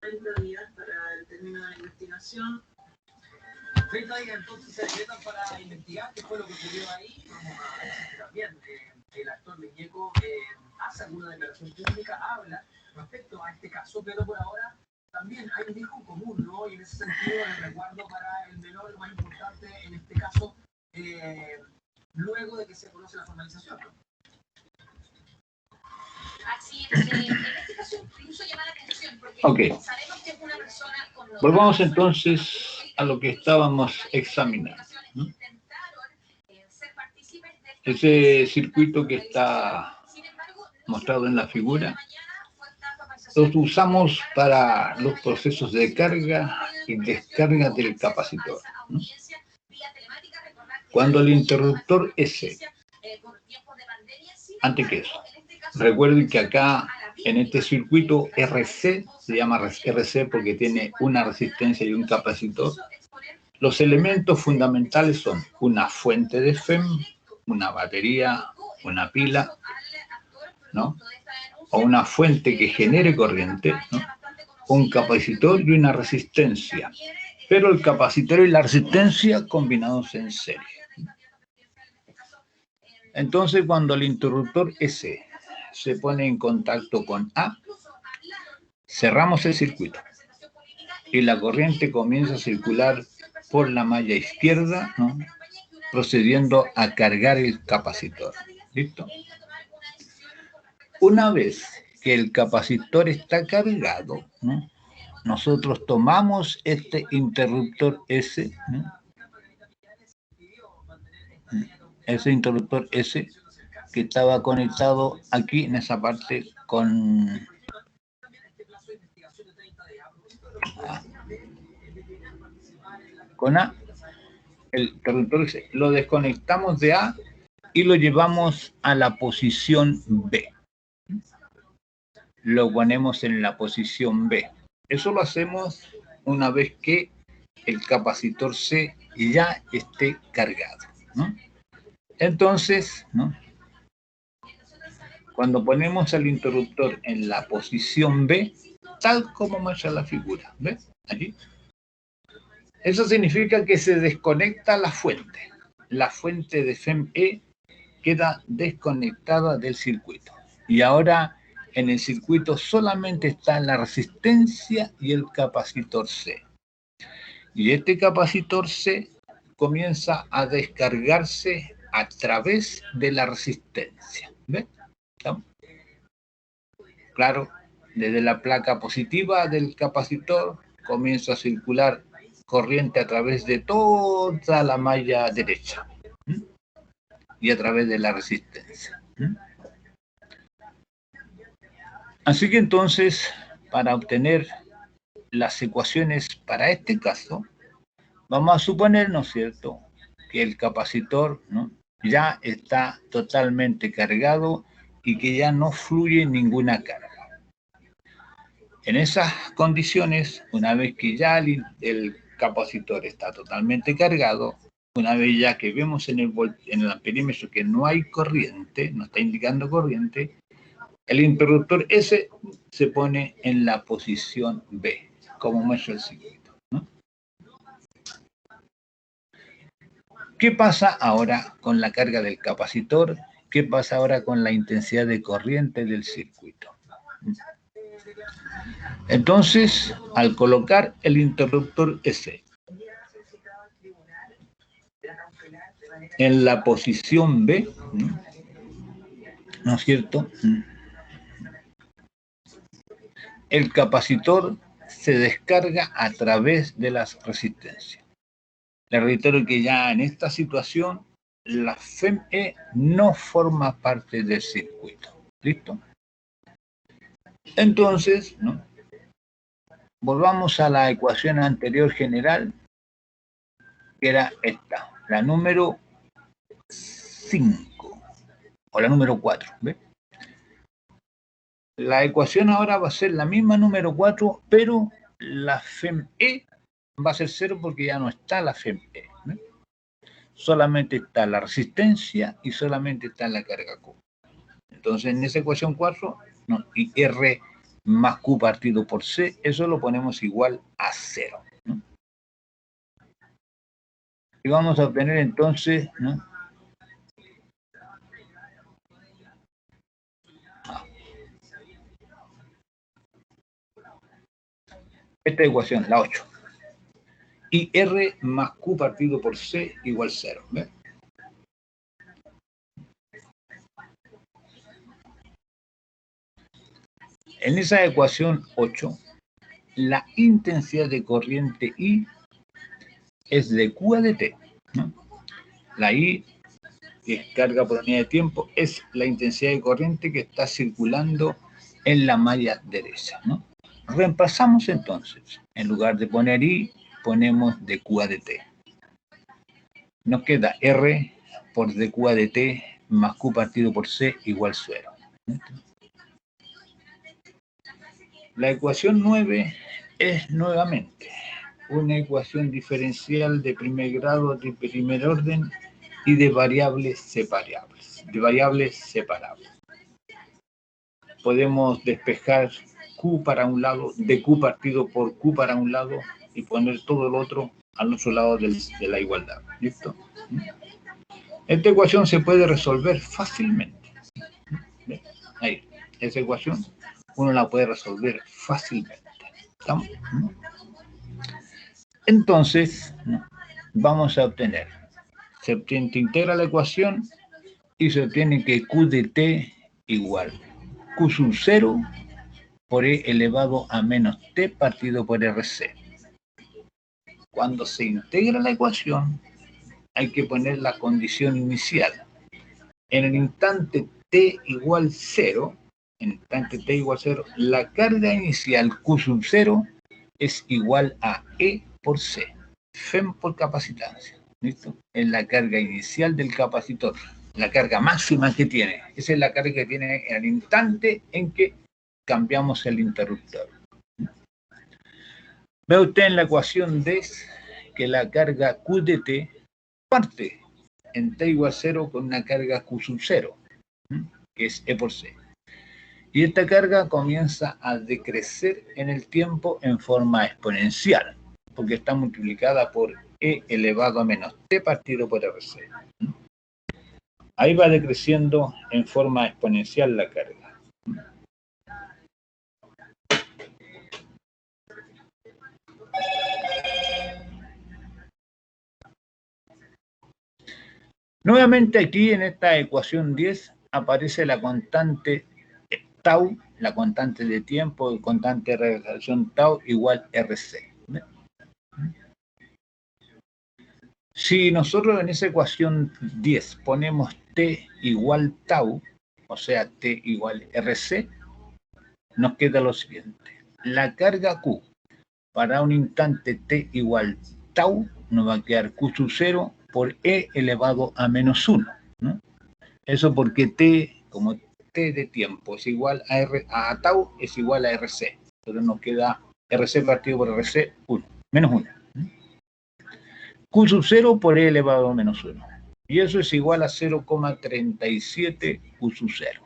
30 días para el término de la investigación. 30 días entonces se decretan para investigar qué fue lo que ocurrió ahí. Vamos a ver si también el actor Leñeco hace alguna declaración pública, habla respecto a este caso, pero por ahora también hay un disco común, ¿no? Y en ese sentido el resguardo para el menor lo más importante en este caso, luego de que se conoce la formalización, ¿no? Así es, en este caso incluso llama la atención porque sabemos que es una persona con... Volvamos entonces a lo que estábamos examinando, ¿no? Ese circuito que está mostrado en la figura, los usamos para los procesos de carga y descarga del capacitor, ¿no? Cuando el interruptor S, antes que eso, recuerden que acá en este circuito RC, se llama RC porque tiene una resistencia y un capacitor. Los elementos fundamentales son una fuente de FEM, una batería, una pila, ¿no? O una fuente que genere corriente, ¿no? Un capacitor y una resistencia. Pero el capacitor y la resistencia combinados en serie. Entonces, cuando el interruptor S se pone en contacto con A, cerramos el circuito y la corriente comienza a circular por la malla izquierda, ¿no? Procediendo a cargar el capacitor. ¿Listo? Una vez que el capacitor está cargado, ¿no? Nosotros tomamos este interruptor S, ¿no? Ese interruptor S que estaba conectado aquí en esa parte con A, el interruptor S, lo desconectamos de A y lo llevamos a la posición B. Lo ponemos en la posición B. Eso lo hacemos una vez que el capacitor C ya esté cargado, ¿no? Entonces, ¿no? Cuando ponemos el interruptor en la posición B, tal como muestra la figura, ¿ves? Allí. Eso significa que se desconecta la fuente. La fuente de FEM-E queda desconectada del circuito. Y ahora en el circuito solamente está la resistencia y el capacitor C. Y este capacitor C comienza a descargarse a través de la resistencia. ¿Ves? ¿No? Claro, desde la placa positiva del capacitor comienza a circular corriente a través de toda la malla derecha, ¿sí? Y a través de la resistencia, ¿sí? Así que entonces, para obtener las ecuaciones para este caso, vamos a suponer, ¿no es cierto?, que el capacitor, ¿no?, ya está totalmente cargado y que ya no fluye ninguna carga. En esas condiciones, una vez que ya el capacitor está totalmente cargado, una vez ya que vemos en el amperímetro que no hay corriente, no está indicando corriente, el interruptor S se pone en la posición B, como muestra el circuito, ¿no? ¿Qué pasa ahora con la carga del capacitor? ¿Qué pasa ahora con la intensidad de corriente del circuito? Entonces, al colocar el interruptor S en la posición B, ¿no es cierto?, el capacitor se descarga a través de las resistencias. Les reitero que ya en esta situación la FEM-E no forma parte del circuito. ¿Listo? Entonces, ¿no?, volvamos a la ecuación anterior general, que era esta, la número 5, o la número 4, ¿ves? La ecuación ahora va a ser la misma número 4, pero la FEM-E va a ser 0 porque ya no está la FEM-E, ¿ves? Solamente está la resistencia y solamente está la carga Q. Entonces, en esa ecuación 4, no, y R más Q partido por C, eso lo ponemos igual a 0, ¿no? Y vamos a obtener entonces, ¿no? Esta ecuación, la 8. Y R más Q partido por C igual 0. ¿Ves? En esa ecuación 8, la intensidad de corriente I es de Q a dt, ¿no? La I, que es carga por unidad de tiempo, es la intensidad de corriente que está circulando en la malla derecha, ¿no? Reemplazamos entonces, en lugar de poner I, ponemos dQ a dt. Nos queda R por dQ a dt más Q partido por C igual 0. La ecuación 9 es nuevamente una ecuación diferencial de primer grado, de primer orden y de variables separables. Podemos despejar Q para un lado, dQ partido por Q para un lado y poner todo el otro al otro lado de la igualdad. ¿Listo? Esta ecuación se puede resolver fácilmente. Ahí, esa ecuación uno la puede resolver fácilmente. ¿Estamos? Entonces, vamos a obtener, se integra la ecuación y se obtiene que Q de T igual Q sub 0 por E elevado a menos T partido por RC. Cuando se integra la ecuación, hay que poner la condición inicial. En el instante T igual 0, la carga inicial Q sub 0 es igual a E por C, Fem por capacitancia. ¿Listo? Es la carga inicial del capacitor, la carga máxima que tiene. Esa es la carga que tiene en el instante en que cambiamos el interruptor. Ve usted en la ecuación D que la carga Q de T parte en T igual 0 con una carga Q sub 0, que es E por C. Y esta carga comienza a decrecer en el tiempo en forma exponencial, porque está multiplicada por E elevado a menos T partido por RC. Ahí va decreciendo en forma exponencial la carga. Nuevamente aquí en esta ecuación 10 aparece la constante tau, la constante de tiempo, el constante de realización tau igual RC. Si nosotros en esa ecuación 10 ponemos T igual tau, o sea, T igual RC, nos queda lo siguiente. La carga Q para un instante T igual tau nos va a quedar Q sub 0 por E elevado a menos 1, ¿no? Eso porque T, como T de tiempo es igual a tau, es igual a RC. Entonces nos queda RC partido por RC 1, menos 1. Q sub 0 por E elevado a menos 1. Y eso es igual a 0,37 Q sub 0.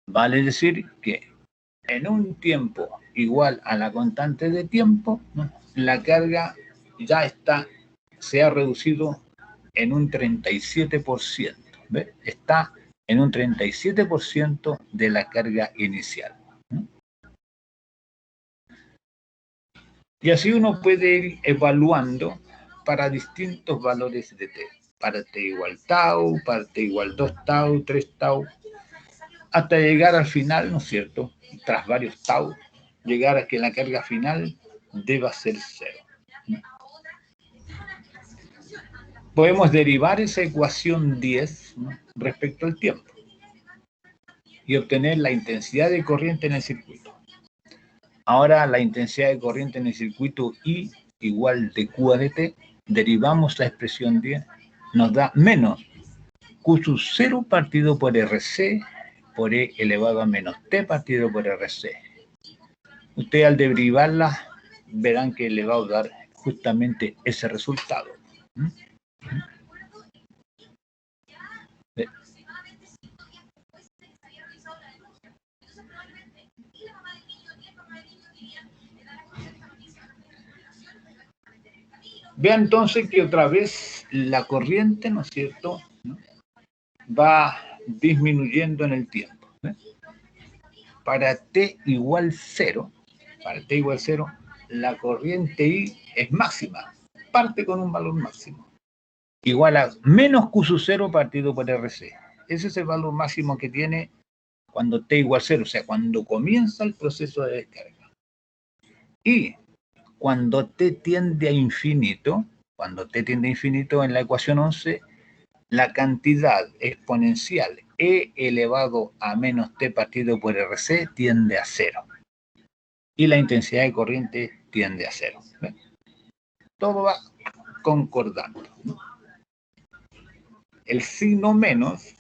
Vale decir que en un tiempo igual a la constante de tiempo, ¿no?, la carga ya se ha reducido en un 37%. ¿Ves? Está en un 37% de la carga inicial, ¿no? Y así uno puede ir evaluando para distintos valores de T. Para T igual tau, para T igual 2 tau, 3 tau, hasta llegar al final, ¿no es cierto?, tras varios tau, llegar a que la carga final deba ser 0. Podemos derivar esa ecuación 10, ¿no?, respecto al tiempo y obtener la intensidad de corriente en el circuito. Ahora la intensidad de corriente en el circuito I igual de Q a dt, derivamos la expresión 10, nos da menos Q sub 0 partido por RC por E elevado a menos T partido por RC. Ustedes al derivarla verán que le va a dar justamente ese resultado. Vean entonces que otra vez la corriente, ¿no es cierto?, va disminuyendo en el tiempo. Para t igual 0, la corriente I es máxima, parte con un valor máximo, igual a menos Q sub 0 partido por RC. Ese es el valor máximo que tiene cuando t igual 0, o sea, cuando comienza el proceso de descarga. Y cuando t tiende a infinito, en la ecuación 11, la cantidad exponencial e elevado a menos t partido por RC tiende a 0. Y la intensidad de corriente tiende a 0. ¿Ven? Todo va concordando. El signo menos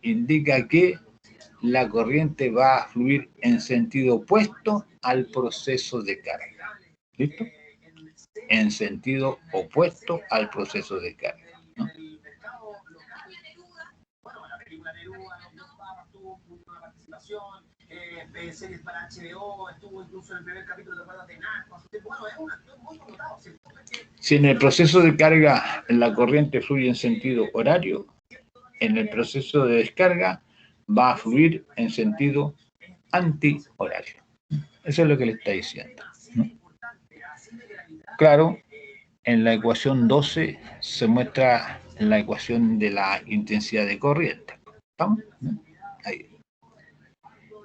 indica que la corriente va a fluir en sentido opuesto al proceso de carga. ¿Listo? En sentido opuesto al proceso de carga, ¿no? Series para HBO, estuvo incluso en el primer capítulo de Narcos. Bueno, es un actor muy connotado, ¿cierto? Si en el proceso de carga la corriente fluye en sentido horario, en el proceso de descarga va a fluir en sentido antihorario. Eso es lo que le está diciendo, ¿no? Claro, en la ecuación 12 se muestra la ecuación de la intensidad de corriente. ¿Estamos? Ahí.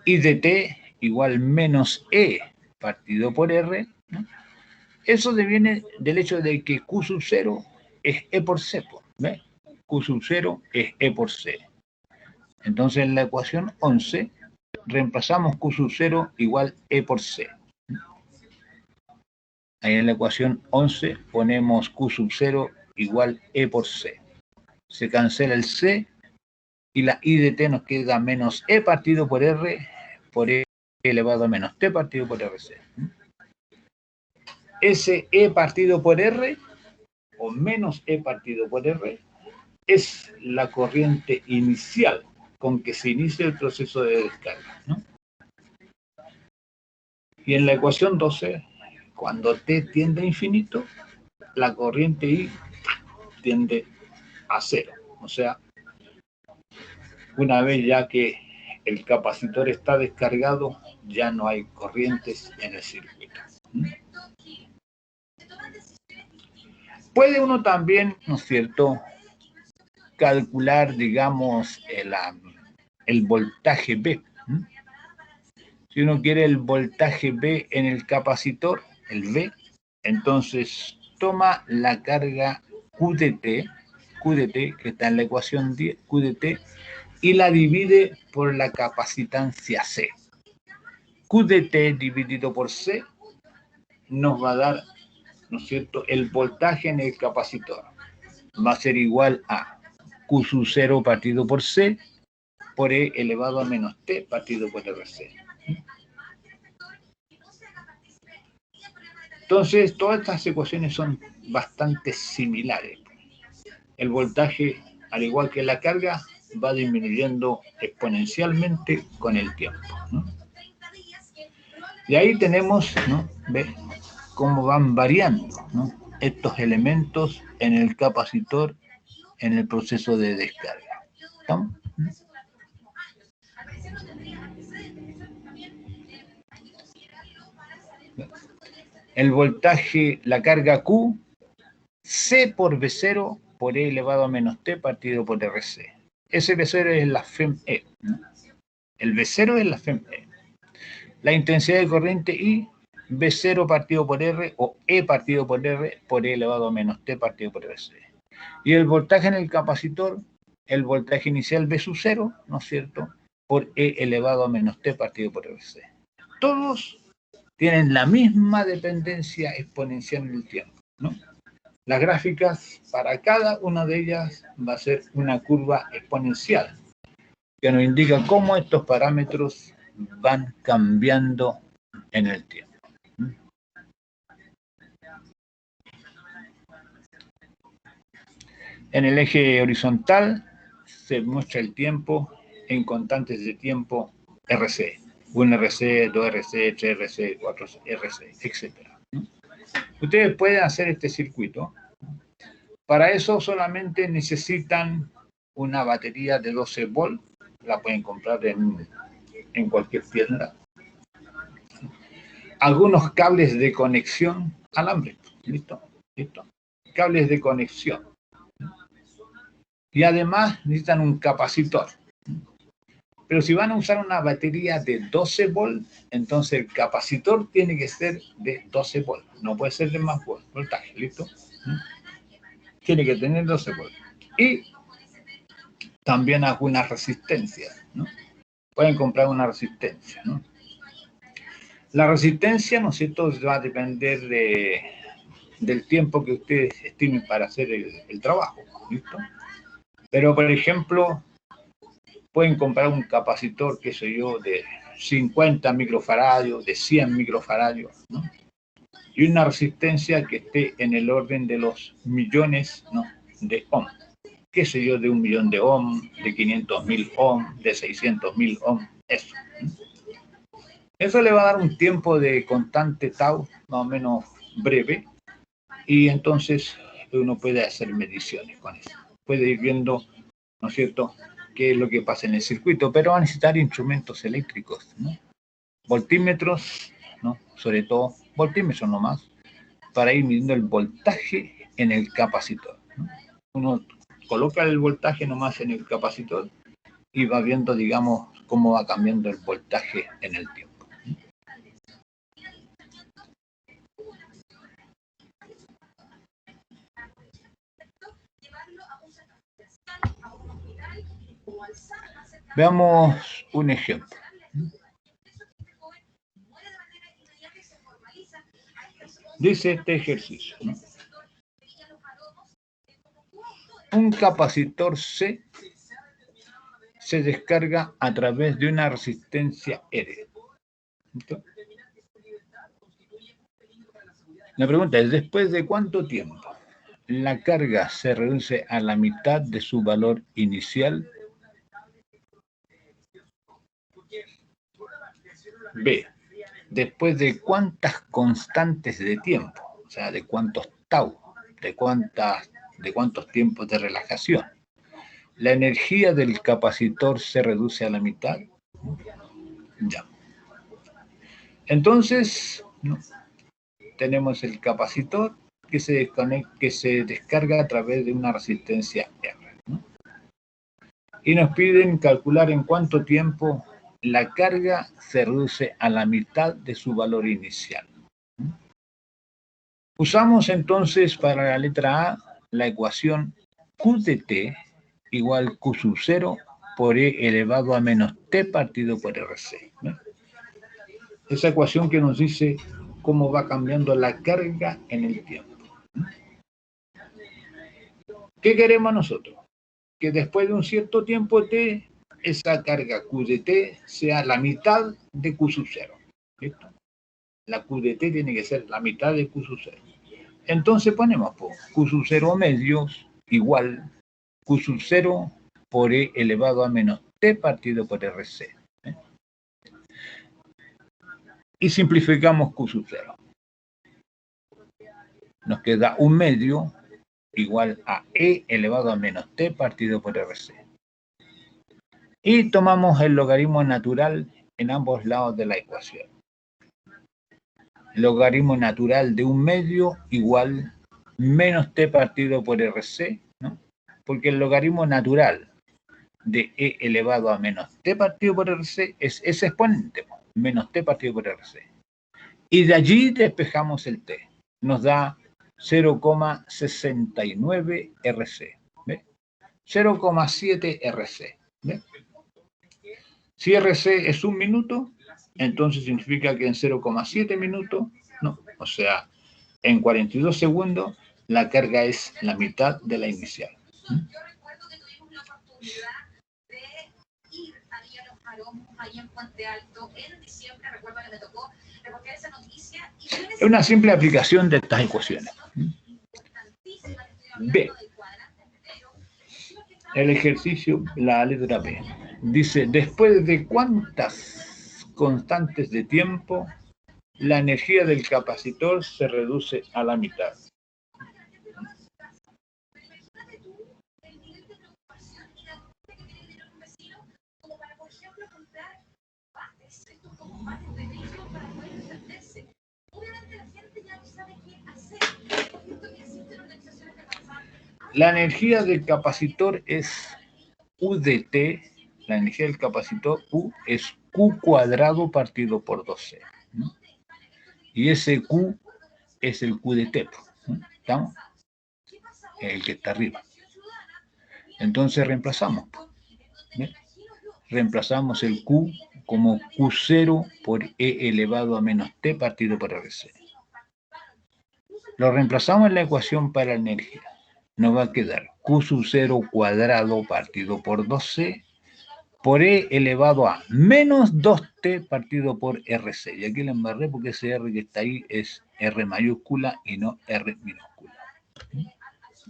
I de t igual menos E partido por R, ¿no? Eso deviene del hecho de que Q sub 0 es E por C. ¿Ves? Q sub 0 es E por C. Entonces en la ecuación 11 reemplazamos Q sub 0 igual E por C. Ahí en la ecuación 11 ponemos Q sub 0 igual E por C. Se cancela el C y la I de t nos queda menos E partido por R por E elevado a menos T partido por RC. Ese E partido por R o menos E partido por R es la corriente inicial con que se inicia el proceso de descarga, ¿no? Y en la ecuación 12, cuando t tiende a infinito, la corriente I tiende a 0. O sea, una vez ya que el capacitor está descargado, ya no hay corrientes en el circuito. Puede uno también, ¿no es cierto?, calcular, digamos, el voltaje B. Si uno quiere el voltaje B en el capacitor, el V, entonces toma la carga Q de T, que está en la ecuación 10, Q de T, y la divide por la capacitancia C. Q de T dividido por C nos va a dar, ¿no es cierto?, el voltaje en el capacitor. Va a ser igual a Q sub 0 partido por C por E elevado a menos T partido por RC. Entonces, todas estas ecuaciones son bastante similares. El voltaje, al igual que la carga, va disminuyendo exponencialmente con el tiempo, ¿no? Y ahí tenemos, ¿no?, ¿ve?, cómo van variando, ¿no?, estos elementos en el capacitor en el proceso de descarga. ¿Estamos? El voltaje, la carga Q, C por V0 por E elevado a menos T partido por RC. Ese V0 es la FEM-E, ¿no? El V0 es la FEM-E. La intensidad de corriente I, V0 partido por R o E partido por R por E elevado a menos T partido por RC. Y el voltaje en el capacitor, el voltaje inicial V sub 0, ¿no es cierto?, por E elevado a menos T partido por RC. Todos tienen la misma dependencia exponencial en el tiempo, ¿no? Las gráficas para cada una de ellas va a ser una curva exponencial que nos indica cómo estos parámetros van cambiando en el tiempo. En el eje horizontal se muestra el tiempo en constantes de tiempo RC. 1 RC, 2 RC, 3 RC, 4 RC, etc. Ustedes pueden hacer este circuito Para eso solamente necesitan una batería de 12 volts, la pueden comprar en cualquier tienda. Algunos cables de conexión alámbricos, listo. Cables de conexión. Y además necesitan un capacitor. Pero si van a usar una batería de 12 volts, entonces el capacitor tiene que ser de 12 volts. No puede ser de más voltaje, ¿listo? Tiene que tener 12 volts. Y también algunas resistencias, ¿no? Pueden comprar una resistencia, ¿no? La resistencia, ¿no es cierto?, va a depender del tiempo que ustedes estimen para hacer el trabajo, ¿listo? Pero, por ejemplo, pueden comprar un capacitor, qué sé yo, de 50 microfaradios, de 100 microfaradios, ¿no? Y una resistencia que esté en el orden de los millones, ¿no?, de ohms. Qué sé yo, de 1 millón de ohms, de 500.000 ohms, de 600.000 ohms, eso. Eso le va a dar un tiempo de constante tau, más o menos breve, y entonces uno puede hacer mediciones con eso. Puede ir viendo, ¿no es cierto?, qué es lo que pasa en el circuito, pero va a necesitar instrumentos eléctricos, ¿no? Voltímetros, ¿no? Sobre todo voltímetros nomás, para ir midiendo el voltaje en el capacitor, ¿no? Uno coloca el voltaje nomás en el capacitor y va viendo, digamos, cómo va cambiando el voltaje en el tiempo. Veamos un ejemplo. Dice este ejercicio, ¿no? Un capacitor C se descarga a través de una resistencia R. ¿Listo? La pregunta es, ¿después de cuánto tiempo la carga se reduce a la mitad de su valor inicial? B, ¿después de cuántas constantes de tiempo? O sea, ¿de cuántos tau? ¿De cuántos tiempos de relajación? ¿La energía del capacitor se reduce a la mitad? Ya. Entonces, ¿no?, tenemos el capacitor que se descarga a través de una resistencia R, ¿no? Y nos piden calcular en cuánto tiempo la carga se reduce a la mitad de su valor inicial. Usamos entonces para la letra A la ecuación Q de T igual Q sub 0 por E elevado a menos T partido por RC, ¿no? Esa ecuación que nos dice cómo va cambiando la carga en el tiempo. ¿Qué queremos nosotros? Que después de un cierto tiempo T, esa carga Q de T sea la mitad de Q sub 0. ¿Listo? La Q de T tiene que ser la mitad de Q sub 0. Entonces ponemos Q sub 0 medios igual Q sub 0 por E elevado a menos T partido por RC. Y simplificamos Q sub 0. Nos queda 1 medio igual a E elevado a menos T partido por RC. Y tomamos el logaritmo natural en ambos lados de la ecuación. Logaritmo natural de 1 medio igual menos T partido por RC, ¿no? Porque el logaritmo natural de E elevado a menos T partido por RC es ese exponente, menos T partido por RC. Y de allí despejamos el T. Nos da 0,69 RC. ¿Ve? 0,7 RC. ¿Ve? Si RC es 1 minuto, entonces significa que en 0,7 minutos, no, o sea, en 42 segundos, la carga es la mitad de la inicial. Yo recuerdo que tuvimos la oportunidad de ir a Villa Los Aromos, ahí en Puente Alto, en diciembre. Recuerdo que me tocó reportar esa noticia. Es una simple aplicación de estas ecuaciones. B. El ejercicio, la letra B. Dice, ¿después de cuántas constantes de tiempo la energía del capacitor se reduce a la mitad? más de riesgo para poder defenderse. Obviamente la gente ya no sabe qué hacer. Por cierto, que existen organizaciones que trabajan. La energía del capacitor es UDT, la energía del capacitor U es Q cuadrado partido por 2C, ¿no? Y ese Q es el Q de T, ¿no? ¿Estamos? El que está arriba. Entonces reemplazamos, ¿no? Reemplazamos el Q como Q0 por E elevado a menos T partido por RC. Lo reemplazamos en la ecuación para la energía. Nos va a quedar Q sub 0 cuadrado partido por 2C por E elevado a menos 2T partido por RC. Y aquí le embarré porque ese R que está ahí es R mayúscula y no R minúscula.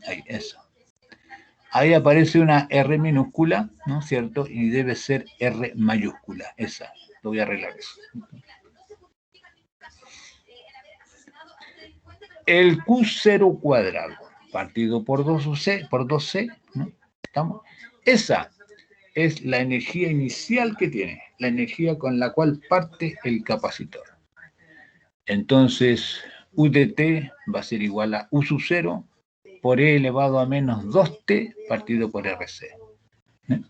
Ahí, eso. Ahí aparece una R minúscula, ¿no es cierto? Y debe ser R mayúscula. Esa. Lo voy a arreglar eso. El Q0 cuadrado partido por 2C, ¿no? ¿Estamos? Esa es la energía inicial que tiene, la energía con la cual parte el capacitor. Entonces, U de T va a ser igual a U sub 0 por E elevado a menos 2T partido por RC. ¿Eh?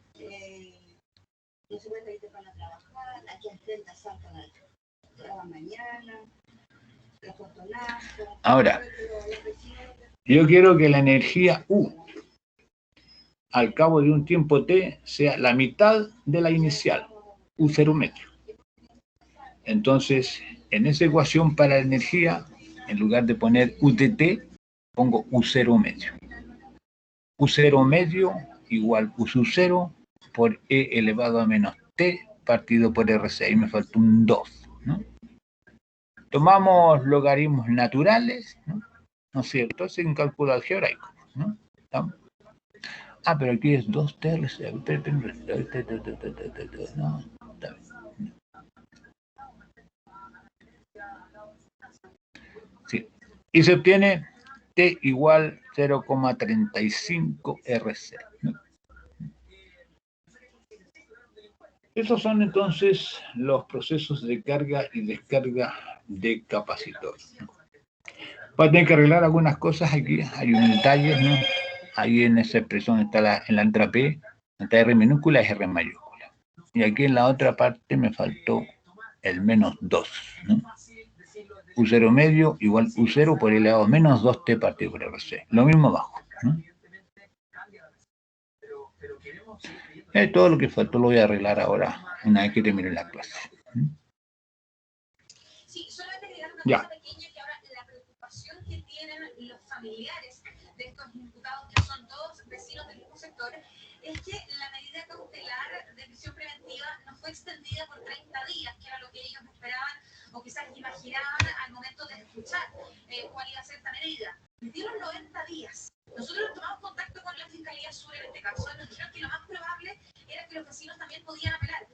Ahora, yo quiero que la energía U al cabo de un tiempo T sea la mitad de la inicial, U0 medio. Entonces, en esa ecuación para la energía, en lugar de poner U de T, pongo U0 medio. U0 medio igual U sub 0 por E elevado a menos T partido por RC. Ahí me falta un 2, ¿no? Tomamos logaritmos naturales, ¿no? ¿No es cierto? Es un cálculo algebraico, ¿no? ¿Estamos? Ah, pero aquí es 2T, no, está bien. Sí. Y se obtiene T igual 0,35 RC, ¿no? Estos son entonces los procesos de carga y descarga de capacitor. Va a tener que arreglar algunas cosas aquí, hay un detalle, ¿no? Ahí en esa expresión está en la letra P, está R minúscula es R mayúscula. Y aquí en la otra parte me faltó el menos 2, ¿no? U0 medio igual U0 por elevado a menos 2T partido por RC. Lo mismo abajo, ¿no? Todo lo que faltó lo voy a arreglar ahora, una vez que termine la clase. Sí, solamente agregar una Ya. cosa pequeña, que ahora la preocupación que tienen los familiares de estos imputados, que son todos vecinos del mismo sector, es que la medida cautelar de prisión preventiva no fue extendida por 30 días, que era lo que ellos esperaban o quizás imaginaban al momento de escuchar cuál iba a ser esta medida. Les dieron 90 días. Nosotros tomamos contacto con la Fiscalía Sur en este caso y nos dijeron que lo más probable era que los vecinos también podían apelar.